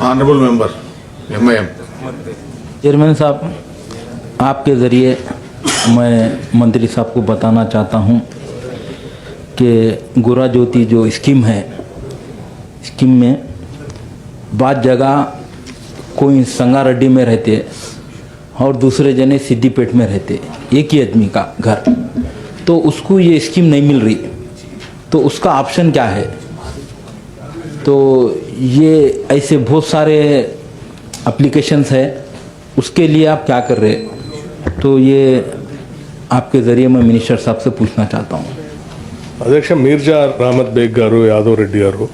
Honourable member MIM। Chairman साहब, आपके ज़रिए मैं मंत्री साहब को बताना चाहता हूं कि गोरा ज्योति जो स्कीम है, स्कीम में बाद जगह कोई संगारेड्डी में रहते और दूसरे जने सिद्दीपेट में रहते, एक ही आदमी का घर, तो उसको ये स्कीम नहीं मिल रही, तो उसका ऑप्शन क्या है? तो ये ऐसे बहुत सारे एप्लीकेशंस है, उसके लिए आप क्या कर रहे? तो ये आपके ज़रिए मैं मिनिस्टर साहब से पूछना चाहता हूँ। అధ్యక్ష మీర్జా రామత్ బేగ్ గారు, యాదవ్ రెడ్డి గారు,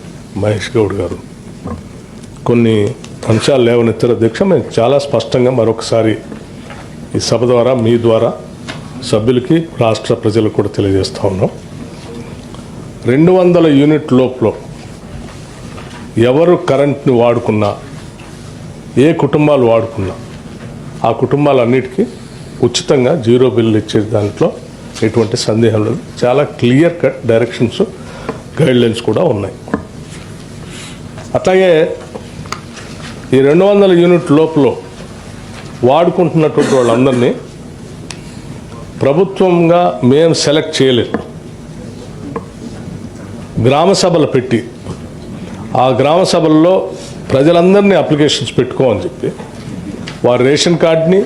మహేష్ గౌడ్ గారు కొన్ని అంశాలు లేవనెత్తారు అధ్యక్ష. మేము చాలా స్పష్టంగా మరొకసారి ఈ సభ ద్వారా మీ ద్వారా సభ్యులకి రాష్ట్ర ప్రజలకు కూడా తెలియజేస్తూ ఉన్నాం. 200 యూనిట్ లోపల ఎవరు కరెంట్ని వాడుకున్నా, ఏ కుటుంబాలు వాడుకున్నా ఆ కుటుంబాలన్నిటికీ ఉచితంగా జీరో బిల్లు ఇచ్చే దాంట్లో ఎటువంటి సందేహం లేదు. చాలా క్లియర్ కట్ డైరెక్షన్స్, గైడ్లైన్స్ కూడా ఉన్నాయి. అట్లాగే ఈ 200 యూనిట్ లోపల వాడుకుంటున్నటువంటి వాళ్ళందరినీ ప్రభుత్వంగా మేము సెలెక్ట్ చేయలేదు. గ్రామ సభలు పెట్టి ఆ గ్రామ సభల్లో ప్రజలందరినీ అప్లికేషన్స్ పెట్టుకోమని చెప్పి వారి రేషన్ కార్డ్ని,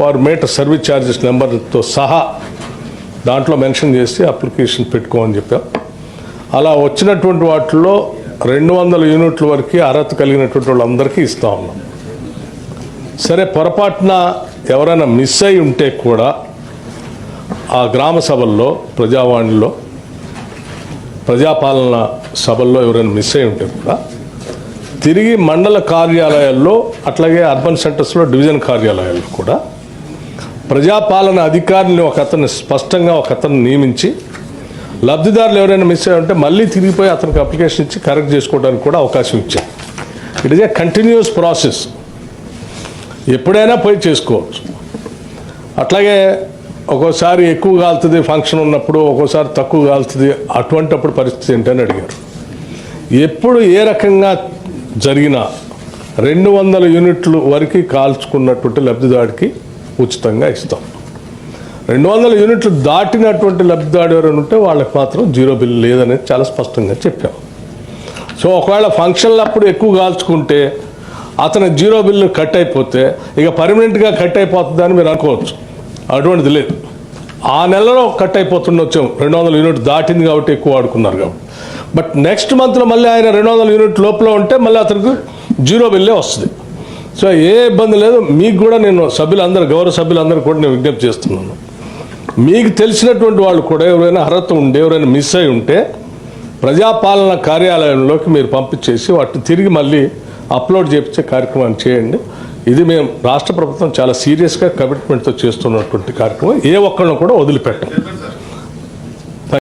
వారి మీటర్ సర్వీస్ ఛార్జెస్ నెంబర్తో సహా దాంట్లో మెన్షన్ చేసి అప్లికేషన్ పెట్టుకోమని చెప్పాం. అలా వచ్చినటువంటి వాటిల్లో 200 యూనిట్ల వరకు అర్హత కలిగినటువంటి వాళ్ళందరికీ ఇస్తూ ఉన్నాం. సరే, పొరపాటున ఎవరైనా మిస్ అయి ఉంటే కూడా ఆ గ్రామ సభల్లో, ప్రజావాణిలో, ప్రజాపాలన సభల్లో ఎవరైనా మిస్ అయి ఉంటే కూడా తిరిగి మండల కార్యాలయాల్లో, అట్లాగే అర్బన్ సెంటర్స్లో, డివిజన్ కార్యాలయాల్లో కూడా ప్రజాపాలన అధికారిని స్పష్టంగా ఒక అతను నియమించి లబ్ధిదారులు ఎవరైనా మిస్ అయ్యి ఉంటే మళ్ళీ తిరిగిపోయి అతనికి అప్లికేషన్ ఇచ్చి కరెక్ట్ చేసుకోవడానికి కూడా అవకాశం ఇచ్చాం. It is a continuous process, ఎప్పుడైనా పోయి చేసుకోవచ్చు. అట్లాగే ఒక్కోసారి ఎక్కువ కాలుతుంది ఫంక్షన్ ఉన్నప్పుడు, ఒక్కోసారి తక్కువ కాలుతుంది, అటువంటిప్పుడు పరిస్థితి ఏంటని అడిగారు. ఎప్పుడు ఏ రకంగా జరిగినా 200 యూనిట్లు వరకు కాల్చుకున్నటువంటి లబ్ధిదారుడికి ఉచితంగా ఇస్తాం. 200 యూనిట్లు దాటినటువంటి లబ్ధిదారు ఎవరైనా ఉంటే వాళ్ళకి మాత్రం జీరో బిల్ లేదనేది చాలా స్పష్టంగా చెప్పాం. సో ఒకవేళ ఫంక్షన్లు అప్పుడు ఎక్కువ కాల్చుకుంటే అతని జీరో బిల్లు కట్ అయిపోతే ఇక పర్మనెంట్గా కట్ అయిపోతుందని మీరు అనుకోవచ్చు. అటువంటిది లేదు. ఆ నెలలో కట్ అయిపోతుండొచ్చు, 200 యూనిట్ దాటింది కాబట్టి ఎక్కువ వాడుకున్నారు కాబట్టి. బట్ నెక్స్ట్ మంత్లో మళ్ళీ ఆయన 200 యూనిట్ లోపల ఉంటే మళ్ళీ అతనికి జీరో బిల్లే వస్తుంది. సో ఏ ఇబ్బంది లేదు. మీకు కూడా నేను సభ్యులందరూ, గౌరవ సభ్యులందరూ కూడా నేను విజ్ఞప్తి చేస్తున్నాను, మీకు తెలిసినటువంటి వాళ్ళు కూడా ఎవరైనా అర్హత ఉండి ఎవరైనా మిస్ అయి ఉంటే ప్రజాపాలన కార్యాలయంలోకి మీరు పంపించేసి వాటిని తిరిగి మళ్ళీ అప్లోడ్ చేయించే కార్యక్రమాన్ని చేయండి. ఇది మేము రాష్ట్ర ప్రభుత్వం చాలా సీరియస్గా కమిట్మెంట్తో చేస్తున్నటువంటి కార్యక్రమం. ఏ ఒక్కళ్ళను కూడా వదిలిపెట్టం.